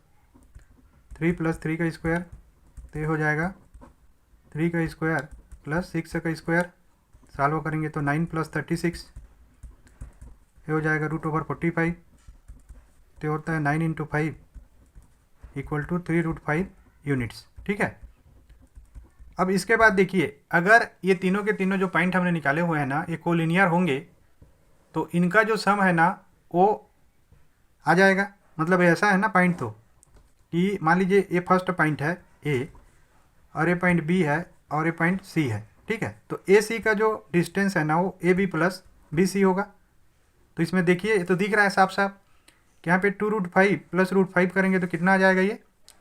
3 + 3 का स्क्वायर, तो ये हो जाएगा 3 का स्क्वायर प्लस 6 का स्क्वायर, सॉल्व करेंगे तो 9 + 36, ये हो जाएगा √45, तो होता है 9 × 5 इक्वल टू 3√5 यूनिट्स, ठीक है। अब इसके बाद देखिए अगर ये तीनों के तीनों जो पॉइंट हमने निकाले हुए हैं ना ये कोलिनियर होंगे तो इनका जो सम है ना वो आ जाएगा। मतलब ऐसा है ना पॉइंट, तो कि मान लीजिए ये फर्स्ट पॉइंट है A और ये पॉइंट B है और ये पॉइंट C है, ठीक है। तो AC का जो डिस्टेंस है ना वो AB + BC होगा। तो इसमें देखिए ये तो दिख रहा है साफ साफ कि यहाँ पे 2√5 + √5 करेंगे तो कितना आ जाएगा, ये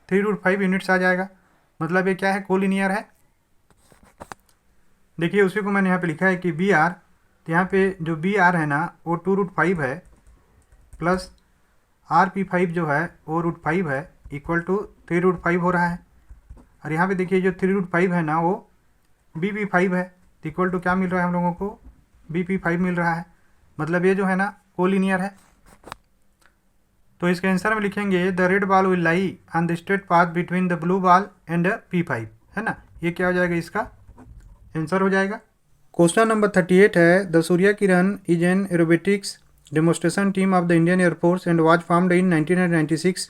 3√5 यूनिट्स आ जाएगा। मतलब ये क्या है, कोलिनियर है। देखिए उसी को मैंने यहाँ पे लिखा है कि BR, तो यहाँ पे जो BR है ना वो 2√5 है प्लस RP5 जो है वो √5 है इक्वल टू 3√5 हो रहा है। और यहाँ पे देखिए जो 3√5 है ना वो BP5 है, तो इक्वल टू क्या मिल रहा है हम लोगों को, BP5 मिल रहा है। मतलब ये जो है ना कोलिनियर है। तो इसके आंसर में लिखेंगे the red ball will lie on the straight path between the blue ball and P5, है ना। ये क्या हो जाएगा, इसका आंसर हो जाएगा। क्वेश्चन नंबर 38 है the Surya Kiran is an aerobatics demonstration team of the Indian air force and was formed in 1996।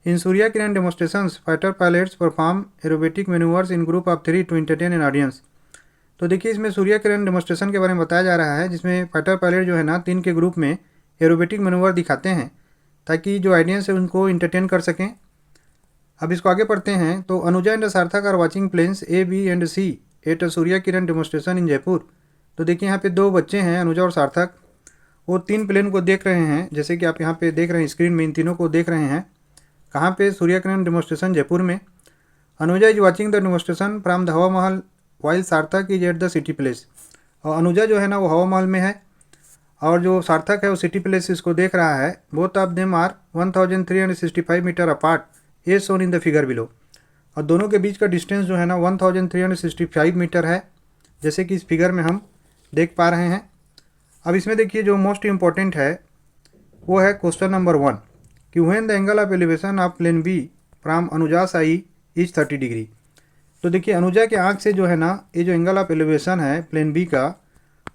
In Surya Kiran demonstrations fighter pilots perform aerobatic manoeuvres in group of 3 to entertain an audience. तो देखिए इसमें Surya Kiran demonstration के बारे में बताया जा रहा है जिसमें फाइटर पायलट जो है ना 3 के ग्रुप में एरोबेटिक मैन्यूवर दिखाते हैं ताकि जो ऑडियंस है उनको इंटरटेन कर सकें। अब इसको आगे पढ़ते हैं। तो Anuja and Sarthak are watching planes A, B and C at Surya Kiran demonstration in Jaipur. तो देखिए यहाँ पे 2 बच्चे हैं अनुजा और सार्थक, वो 3 प्लेन को देख रहे हैं, जैसे कि आप यहाँ पे देख रहे हैं स्क्रीन में इन तीनों को देख रहे हैं। कहाँ पे? सूर्य किरण डेमोस्ट्रेशन जयपुर में। Anuja is watching the demonstration from the हवा महल वाइल सार्थक is at the city place. और अनुजा जो है ना वो हवा महल में है और जो सार्थक है वो सिटी प्लेस इसको देख रहा है। Both of them are 1365 metre apart as shown in the figure below. और दोनों के बीच का डिस्टेंस जो है ना 1365 मीटर है, जैसे कि इस फिगर में हम देख पा रहे हैं। अब इसमें देखिए जो मोस्ट इम्पॉर्टेंट है वो है क्वेश्चन नंबर 1 कि when the angle of elevation of plane B from Anuja's eye is 30 degree. तो देखिए अनुजा के आँख से जो है ना ये जो एंगल ऑफ एलिवेशन है प्लेन बी का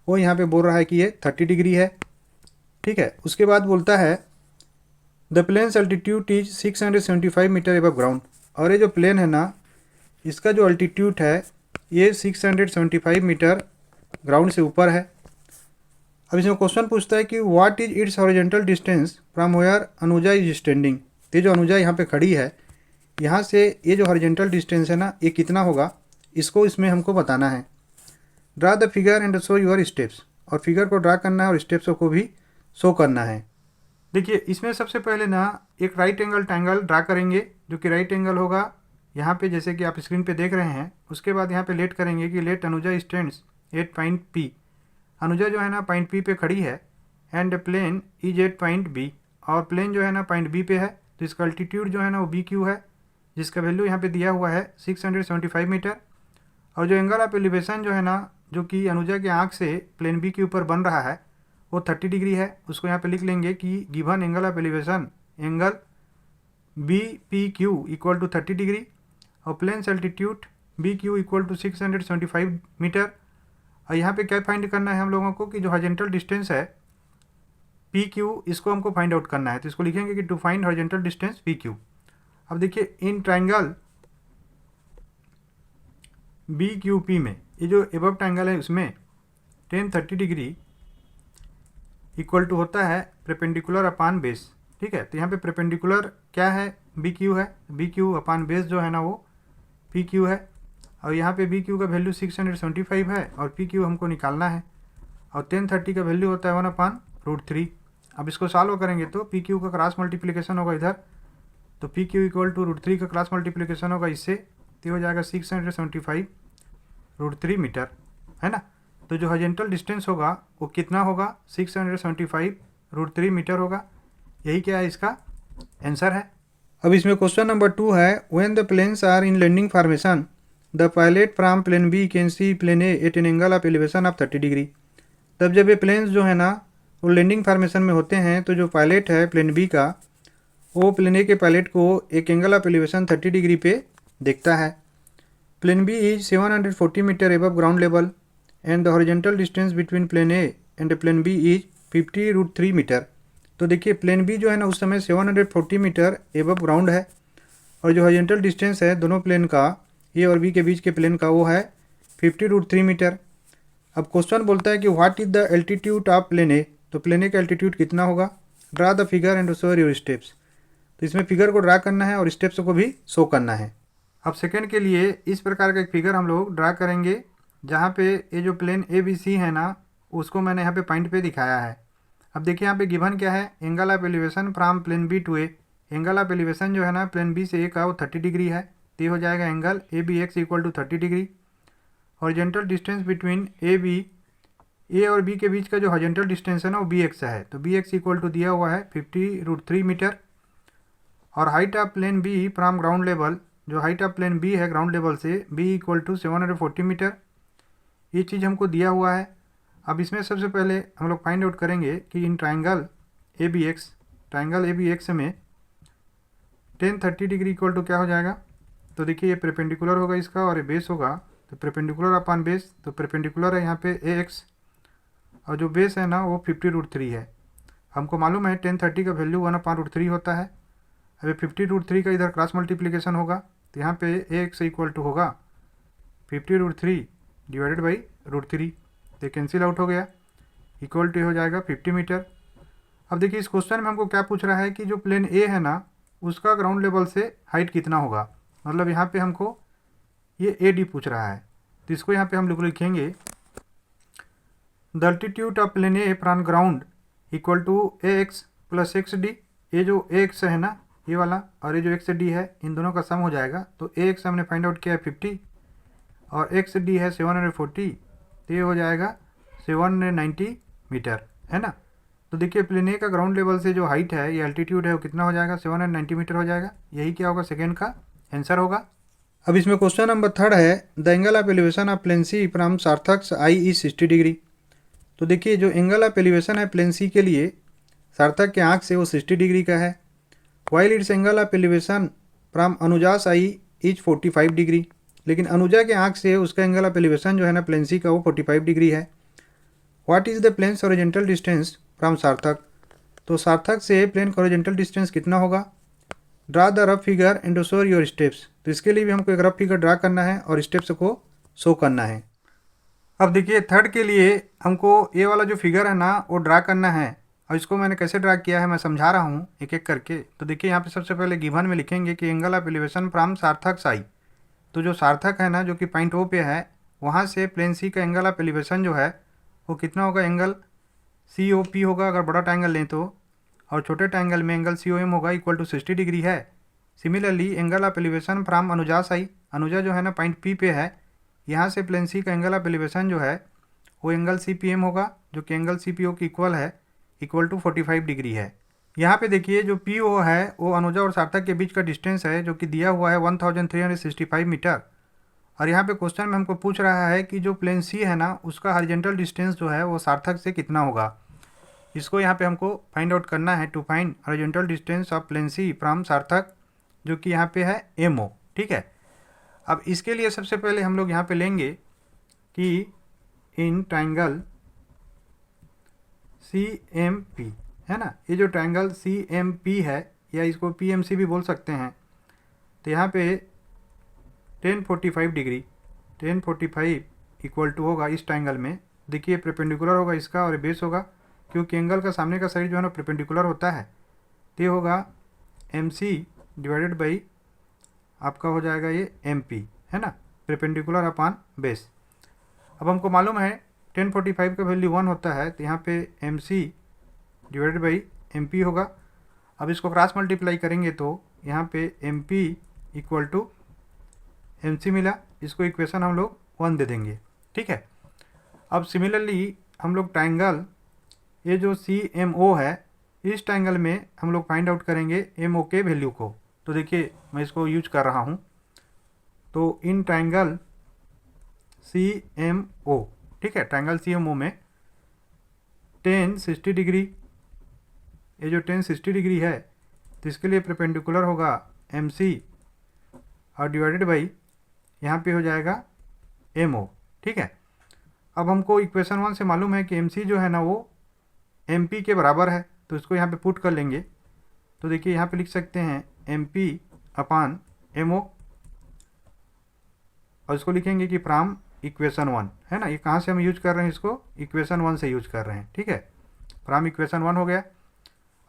वो यहाँ पे बोल रहा है कि ये 30 डिग्री है। ठीक है, उसके बाद बोलता है the plane's altitude is 675 metre above ground. और ये जो प्लेन है ना इसका जो अल्टीट्यूड है ये 675 मीटर ग्राउंड से ऊपर है। अब इसमें क्वेश्चन पूछता है कि what is its horizontal distance from where Anuja is standing. ये जो अनुजा यहाँ पे खड़ी है यहाँ से ये जो हॉरिजॉन्टल डिस्टेंस है ना ये कितना होगा, इसको इसमें हमको बताना है। Draw the figure and show your steps. और फिगर को ड्रा करना है और स्टेप्स को भी शो करना है। देखिए इसमें सबसे पहले ना एक राइट एंगल ट्रायंगल ड्रा करेंगे, जो कि राइट एंगल होगा यहाँ पे जैसे कि आप स्क्रीन पे देख रहे हैं। उसके बाद यहाँ पे लेट करेंगे कि let Anuja stands at point P. Anuja जो है ना पॉइंट पी पे खड़ी है and plane is at point B. और प्लेन जो है ना पॉइंट बी पे है, तो इसका अल्टीट्यूड जो है ना वो बी क्यू है, जिसका वैल्यू यहाँ पे दिया हुआ है 675 मीटर। और जो एंगल ऑफ एलिवेशन जो है ना जो कि अनुजा के आँख से प्लेन बी के ऊपर बन रहा है वो 30 डिग्री है। उसको यहाँ पे लिख लेंगे कि given angle of elevation angle B P Q equal to 30 degree और planes altitude B Q equal to 675 metre. और यहाँ पे क्या फाइंड करना है हम लोगों को कि जो हॉरिजॉन्टल डिस्टेंस है पी क्यू इसको हमको फाइंड आउट करना है। तो इसको लिखेंगे कि to find horizontal distance P Q. अब देखिए in triangle B Q P में ये जो एबव ट्रायंगल है उसमें tan 30 डिग्री इक्वल टू होता है परपेंडिकुलर अपान बेस। ठीक है, तो यहाँ पे परपेंडिकुलर क्या है? बी क्यू है। बी क्यू अपान बेस जो है ना वो पी क्यू है। और यहाँ पे बी क्यू का वैल्यू 675 है और पी क्यू हमको निकालना है। और tan 30 का वैल्यू होता है 1/√3। अब इसको सॉल्व करेंगे तो पी क्यू का क्रॉस मल्टीप्लिकेशन होगा इधर, तो पी क्यू इक्वल टू √3 का क्रॉस मल्टीप्लिकेशन होगा इससे, तो हो जाएगा 675√3 मीटर, है ना। तो जो हॉरिजॉन्टल डिस्टेंस होगा वो कितना होगा? 675√3 मीटर होगा। यही क्या है इसका आंसर है। अब इसमें क्वेश्चन नंबर 2 है when the planes are in landing formation the pilot from plane B can see plane A at an angle of elevation of 30 degree. तब जब ये प्लेन्स जो है ना वो लैंडिंग फॉर्मेशन में होते हैं तो जो पायलट है प्लेन बी का वो प्लेन ए के पायलट को एक एंगल ऑफ एलिवेशन 30 डिग्री पे देखता है। Plane B is 740 metre above ground level and the horizontal distance between plane A and plane B is 50√3 metre. तो देखिए प्लेन बी जो है ना उस समय 740 मीटर एबव ग्राउंड है और जो हॉरिजॉन्टल डिस्टेंस है दोनों प्लेन का ए और बी के बीच के प्लेन का वो है 50√3 मीटर। अब क्वेश्चन बोलता है कि what is the altitude of plane A. तो प्लेन ए का एल्टीट्यूड कितना होगा? Draw the figure and show your steps. तो इसमें फिगर को ड्रा करना है और स्टेप्स को भी शो करना है। अब सेकेंड के लिए इस प्रकार का एक फिगर हम लोग ड्रा करेंगे जहाँ पे ये जो प्लेन ए बी सी है ना उसको मैंने यहाँ पे पॉइंट पे दिखाया है। अब देखिए यहाँ पे गिवन क्या है? Angle of elevation from plane B to A. Angle of elevation जो है ना प्लेन बी से ए का वो 30 डिग्री है, तो ये हो जाएगा angle A B X equal to 30 degree. Horizontal distance between A और बी के बीच का जो हॉरिजॉन्टल डिस्टेंस है ना वो बी एक्स है, तो बी एक्स इक्वल टू दिया हुआ है 50√3 मीटर। और height of plane B from ground level, जो हाइट ऑफ प्लेन बी है ग्राउंड लेवल से बी इक्वल टू 740 मीटर, ये चीज़ हमको दिया हुआ है। अब इसमें सबसे पहले हम लोग फाइंड आउट करेंगे कि in triangle A B X में tan 30 डिग्री इक्वल टू क्या हो जाएगा? तो देखिए ये परपेंडिकुलर होगा इसका और ये बेस होगा, तो परपेंडिकुलर अपान बेस, तो परपेंडिकुलर है यहाँ पे ए एक्स और जो बेस है ना वो 50√3 है। हमको मालूम है tan 30 का वैल्यू 1/√3 होता है। अभी 50√3 का इधर क्रॉस मल्टीप्लिकेशन होगा, तो यहाँ पे ए एक्स इक्वल टू होगा 50√3 डिवाइडेड बाई √3, तो कैंसिल आउट हो गया, इक्वल टू हो जाएगा 50 मीटर। अब देखिए इस क्वेश्चन में हमको क्या पूछ रहा है कि जो प्लेन ए है ना उसका ग्राउंड लेवल से हाइट कितना होगा, मतलब यहाँ पे हमको ये ए डी पूछ रहा है। तो इसको यहाँ पे हम लोग लिखेंगे the altitude of plane A from ground equal to A X plus X D. ये जो ए एक्स है ना ये वाला और ये जो एक्स डी है इन दोनों का सम हो जाएगा। तो ए एक्स हमने फाइंड आउट किया है 50 और एक्स डी है 740, तो ये हो जाएगा 790 मीटर, है ना। तो देखिए प्लेन ए का ग्राउंड लेवल से जो हाइट है ये एल्टीट्यूड है वो कितना हो जाएगा, 790 मीटर हो जाएगा। यही क्या होगा, सेकेंड का आंसर होगा। अब इसमें क्वेश्चन नंबर 3 है, the angle of elevation of plane C from Sarthak I is 60 degree. तो देखिए जो एंगल ऑफ एलिवेशन है प्लेन सी के लिए सार्थक के आंख से वो 60 डिग्री का है। While its angle of elevation from Anuja's eye is 45 degree. लेकिन अनुजा के आंख से उसका एंगल ऑफ एलिवेशन जो है ना प्लेन सी का वो 45 डिग्री है। What is the plane horizontal distance from Sarthak. तो सार्थक से प्लेन हॉरिजॉन्टल डिस्टेंस कितना होगा। Draw the rough figure and to show your steps. तो इसके लिए भी हमको एक रफ फिगर ड्रा करना है और स्टेप्स को शो करना है। अब देखिए थर्ड के लिए हमको ये वाला जो फिगर है ना वो ड्रा करना है और इसको मैंने कैसे ड्रा किया है मैं समझा रहा हूँ एक एक करके। तो देखिए यहाँ पे सबसे पहले गिवन में लिखेंगे कि एंगल ऑफ एलिवेशन फ्रॉम सार्थक साई। तो जो सार्थक है ना जो कि पॉइंट ओ पे है वहाँ से प्लेन सी का एंगल ऑफ एलिवेशन जो है वो कितना होगा, एंगल सी ओ पी होगा अगर बड़ा ट्रायंगल लें तो, और छोटे ट्रायंगल में एंगल सी ओ एम होगा इक्वल टू 60 डिग्री है। Similarly angle of elevation from Anuja Sai, Anuja जो है ना पॉइंट पी पे है, यहाँ से प्लेन सी का एंगल ऑफ एलिवेशन जो है वो एंगल सी पी एम होगा जो कि एंगल सी पी ओ की इक्वल है, इक्वल टू 45 डिग्री है। यहाँ पे देखिए जो पी ओ है वो अनुजा और सार्थक के बीच का डिस्टेंस है जो कि दिया हुआ है 1365 मीटर। और यहाँ पे क्वेश्चन में हमको पूछ रहा है कि जो प्लेन सी है ना उसका हॉरिजॉन्टल डिस्टेंस जो है वो सार्थक से कितना होगा। इसको यहाँ पे हमको फाइंड आउट करना है, to find horizontal distance of plane C from Sarthak, जो कि यहाँ पे है एम ओ। ठीक है, अब इसके लिए सबसे पहले हम लोग यहाँ पे लेंगे कि in triangle C M P, है ना, ये जो ट्रायंगल सी एम पी है या इसको पी एम सी भी बोल सकते हैं, तो यहाँ पे 1045 डिग्री 1045 इक्वल टू होगा इस ट्रायंगल में। देखिए परपेंडिकुलर होगा इसका और बेस होगा, क्योंकि एंगल का सामने का साइड जो है ना परपेंडिकुलर होता है, तो ये होगा एम सी डिवाइडेड बाई आपका हो जाएगा ये एम पी, है ना, परपेंडिकुलर अपॉन बेस। अब हमको मालूम है 1045 का वैल्यू 1 होता है, तो यहाँ पे M C divided by M P होगा। अब इसको क्रॉस मल्टीप्लाई करेंगे तो यहाँ पे M P equal to M C मिला, इसको इक्वेशन हम लोग 1 दे देंगे। ठीक है, अब सिमिलरली हम लोग ट्रायंगल ये जो सी एम ओ है इस ट्रायंगल में हम लोग फाइंड आउट करेंगे एम ओ के वैल्यू को। तो देखिए मैं इसको यूज कर रहा हूँ, तो इन ट्रायंगल सी एम ओ, ठीक है, ट्रायंगल सी एम ओ में 1060 डिग्री, ये जो 1060 डिग्री है तो इसके लिए परपेंडिकुलर होगा एम सी और डिवाइडेड बाई यहाँ पे हो जाएगा एम ओ। ठीक है, अब हमको इक्वेशन 1 से मालूम है कि एम सी जो है ना वो एम पी के बराबर है, तो इसको यहाँ पे पुट कर लेंगे। तो देखिए यहाँ पे लिख सकते हैं M P upon M O, और इसको लिखेंगे कि फ्रॉम इक्वेशन 1, है ना, ये कहाँ से हम यूज कर रहे हैं, इसको इक्वेशन 1 से यूज कर रहे हैं। ठीक है, फ्रॉम इक्वेशन 1 हो गया।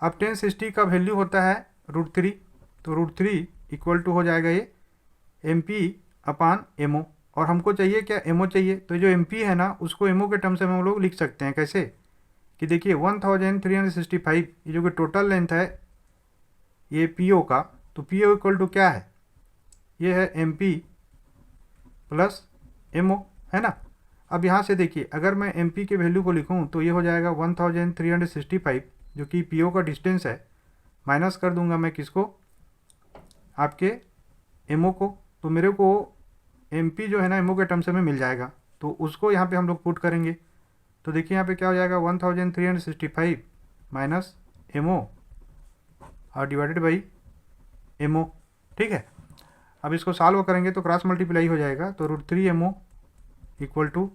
अब 1060 का वैल्यू होता है √3, तो √3 इक्वल टू हो जाएगा ये M P upon M O, और हमको चाहिए क्या, एम ओ चाहिए। तो जो एम पी है ना उसको एम ओ के टर्म से हम लोग लिख सकते हैं कैसे, कि देखिए 1365 ये जो कि टोटल लेंथ है ये पी ओ का, तो पी ओ इक्वल टू क्या है, ये है M P plus M O, है ना। अब यहाँ से देखिए अगर मैं एम पी के वैल्यू को लिखूँ तो ये हो जाएगा 1365 जो कि पी ओ का डिस्टेंस है, माइनस कर दूंगा मैं किसको, आपके एम ओ को, तो मेरे को एम पी जो है ना एम ओ के टर्म से में मिल जाएगा, तो उसको यहाँ पे हम लोग पुट करेंगे। तो देखिए यहाँ पे क्या हो जाएगा 1365 माइनस एम ओ और डिवाइडेड बाई एम ओ। ठीक है, अब इसको सॉल्व करेंगे तो क्रॉस मल्टीप्लाई हो जाएगा, तो √3 M O equal to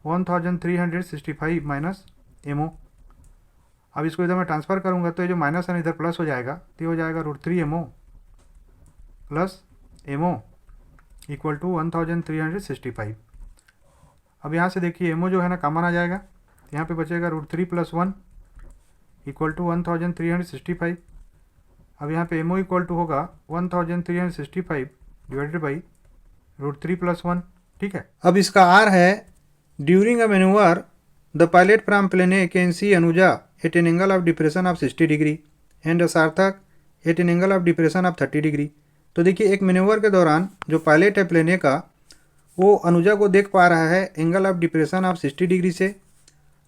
1365 minus M O. अब इसको इधर मैं ट्रांसफ़र करूँगा तो ये जो माइनस है इधर प्लस हो जाएगा, तो ये हो जाएगा √3 M O plus M O equal to 1365। अब यहाँ से देखिए एम ओ जो है ना कॉमन आ जाएगा, तो यहाँ पे बचेगा √3 + 1 इक्वल टू 1365। अब यहाँ पे एम ओ इक्वल टू होगा 1365 डिवाइडेड बाई √3 + 1। ठीक है, अब इसका आर है during a manoeuvre the pilot from plane A can see Anuja at an angle of depression of 60 degree and Sarthak at an angle of depression of 30 degree. तो देखिए एक manoeuvre के दौरान जो पायलट है प्लेन ए का, वो अनुजा को देख पा रहा है angle of depression of 60 degree से,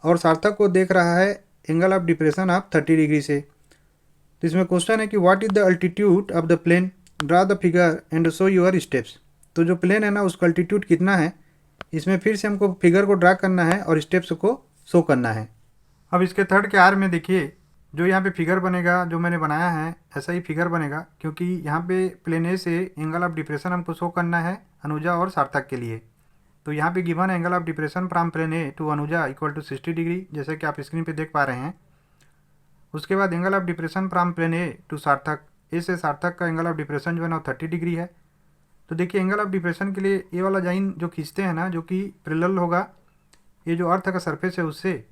और सार्थक को देख रहा है angle of depression of 30 degree से। तो इसमें क्वेश्चन है कि what is the altitude of the plane, draw the figure and show your steps. तो जो प्लेन है ना उसका अल्टीट्यूड कितना है, इसमें फिर से हमको फिगर को ड्रा करना है और स्टेप्स को शो करना है। अब इसके थर्ड के आर में देखिए जो यहाँ पे फिगर बनेगा, जो मैंने बनाया है ऐसा ही फिगर बनेगा, क्योंकि यहाँ पे प्लेन ए से एंगल ऑफ डिप्रेशन हमको शो करना है अनुजा और सार्थक के लिए। तो यहाँ पे given angle of depression from plane A to Anuja equal to 60 degree, जैसे कि आप स्क्रीन पे देख पा रहे हैं। उसके बाद angle of depression from plane A to Sarthak, A से सार्थक का एंगल ऑफ डिप्रेशन जो है ना 30 डिग्री है। तो देखिए एंगल ऑफ डिप्रेशन के लिए ये वाला लाइन जो खींचते हैं ना, जो कि पैरेलल होगा ये जो अर्थ का सरफेस है उससे,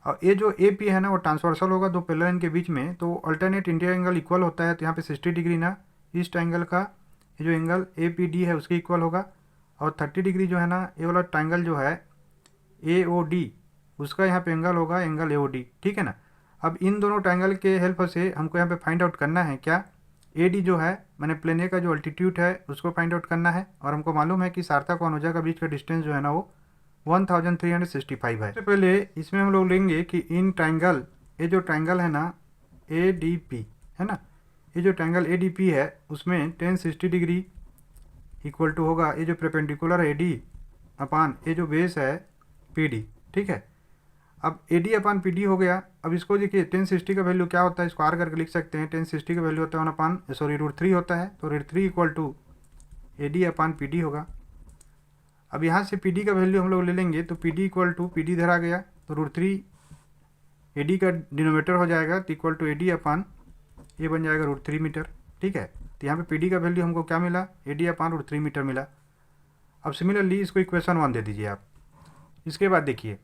और ये जो ए पी है ना वो ट्रांसवर्सल होगा दो पैरेलल लाइन के बीच में। तो अल्टरनेट इंटीरियर एंगल इक्वल होता है, तो यहाँ पे 60 डिग्री ना ईस्ट एंगल का ये जो एंगल ए पी डी है उसके इक्वल होगा, और 30 डिग्री जो है ना ये वाला ट्रायंगल जो है ए ओ डी उसका यहाँ पे एंगल होगा एंगल ए ओ डी, ठीक है ना। अब इन दोनों ट्रायंगल के हेल्प से हमको यहाँ पे फाइंड आउट करना है क्या, ए डी जो है मैंने प्लेन ए का जो अल्टीट्यूड है उसको फाइंड आउट करना है, और हमको मालूम है कि सार्थक और अनुजा का बीच का डिस्टेंस जो है ना वो 1365 है। सबसे पहले इसमें हम लोग लेंगे कि इन ट्रायंगल, ये जो ट्रायंगल है ना ए डी पी है ना, ये जो ट्रायंगल ए डी पी है उसमें 1060 डिग्री इक्वल टू होगा ये जो परपेंडिकुलर है डी अपान ये जो बेस है पी डी, ठीक है। अब ए डी अपान पी डी हो गया। अब इसको देखिए 1060 का वैल्यू क्या होता है, इसको आर करके लिख सकते हैं। 1060 का वैल्यू होता है 1 अपान √3 होता है, तो √3 equal to A D upon P D होगा। अब यहाँ से पी डी का वैल्यू हम लोग ले लेंगे, तो P D equal to P D इधर आ गया, तो √3 ए डी का डिनोमीटर हो जाएगा, तो इक्वल टू ए डी अपान ये बन जाएगा √3 मीटर, ठीक है। तो यहाँ पे पी डी का वैल्यू हमको क्या मिला, ए डी अपान √3 मीटर मिला। अब सिमिलरली इसको इक्वेशन 1 दे दीजिए आप। इसके बाद देखिए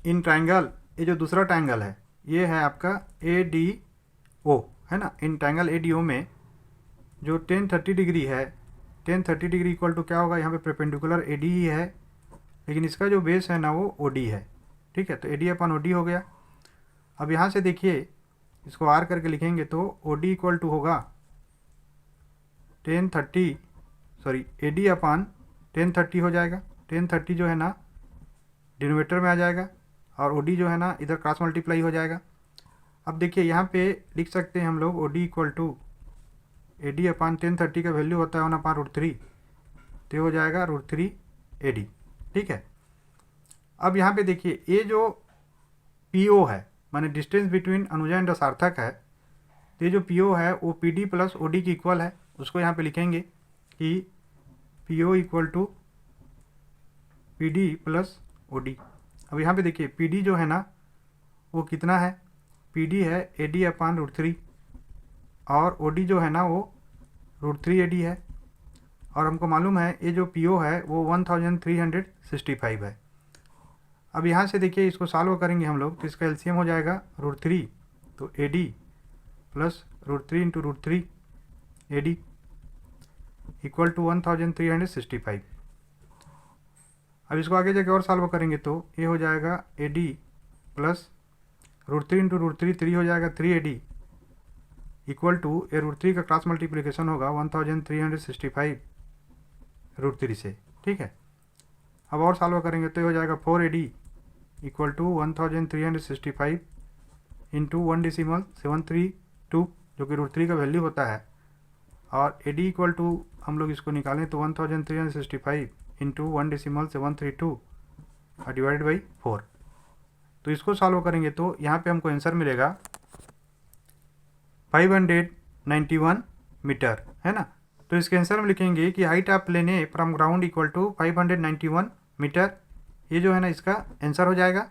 इन ट्रायंगल, ये जो दूसरा ट्रायंगल है ये है आपका ए डी ओ है ना। इन ट्रायंगल ए डी ओ में जो 1030 डिग्री है, 1030 डिग्री इक्वल टू क्या होगा, यहाँ पे परपेंडिकुलर ए डी ही है, लेकिन इसका जो बेस है ना वो ओ डी है, ठीक है। तो A D upon O D हो गया। अब यहाँ से देखिए इसको आर करके लिखेंगे तो ओ डी इक्वल टू होगा 1030 ए डी अपान 1030 हो जाएगा। 1030 जो है ना डिनोमीटर में आ जाएगा, और ओ डी जो है ना इधर क्रॉस मल्टीप्लाई हो जाएगा। अब देखिए यहाँ पे लिख सकते हैं हम लोग O D equal to A D upon 1030 का वैल्यू होता है 1 अपान √3, तो हो जाएगा √3 ए डी, ठीक है। अब यहाँ पे देखिए ये जो पी ओ है माने डिस्टेंस बिटवीन अनुजा एंड सार्थक है, तो ये जो पी ओ है वो P D plus O D की इक्वल है। उसको यहाँ पे लिखेंगे कि P O equal to P D plus O D. अब यहाँ पे देखिए पी डी जो है ना वो कितना है, पी डी है ए डी अपान √3, और ओ डी जो है ना वो √3 ए डी है, और हमको मालूम है ये जो पी ओ है वो 1365 है। अब यहाँ से देखिए इसको सॉल्व करेंगे हम लोग, तो इसका एलसीएम हो जाएगा √3, तो A D plus √3 into √3 A D equal to 1365। अब इसको आगे जाके और सॉल्व करेंगे तो ये हो जाएगा ए डी प्लस √3 इंटू √3 3 हो जाएगा 3 ए डी इक्वल टू ए √3 का क्रॉस मल्टीप्लिकेशन होगा 1365 √3 से, ठीक है। अब और सॉल्व करेंगे तो ये हो जाएगा 4 A D equal to 1365 into 1.732 जो कि √3 का वैल्यू होता है, और ए डी इक्वल टू हम लोग इसको निकालें तो 1365 इंटू 1.732 डिवाइडेड बाई 4। तो इसको सॉल्व करेंगे तो यहाँ पे हमको आंसर मिलेगा 591 मीटर, है ना। तो इसके आंसर में लिखेंगे कि height of plane A from ground equal to 591 metre. ये जो है ना इसका आंसर हो जाएगा।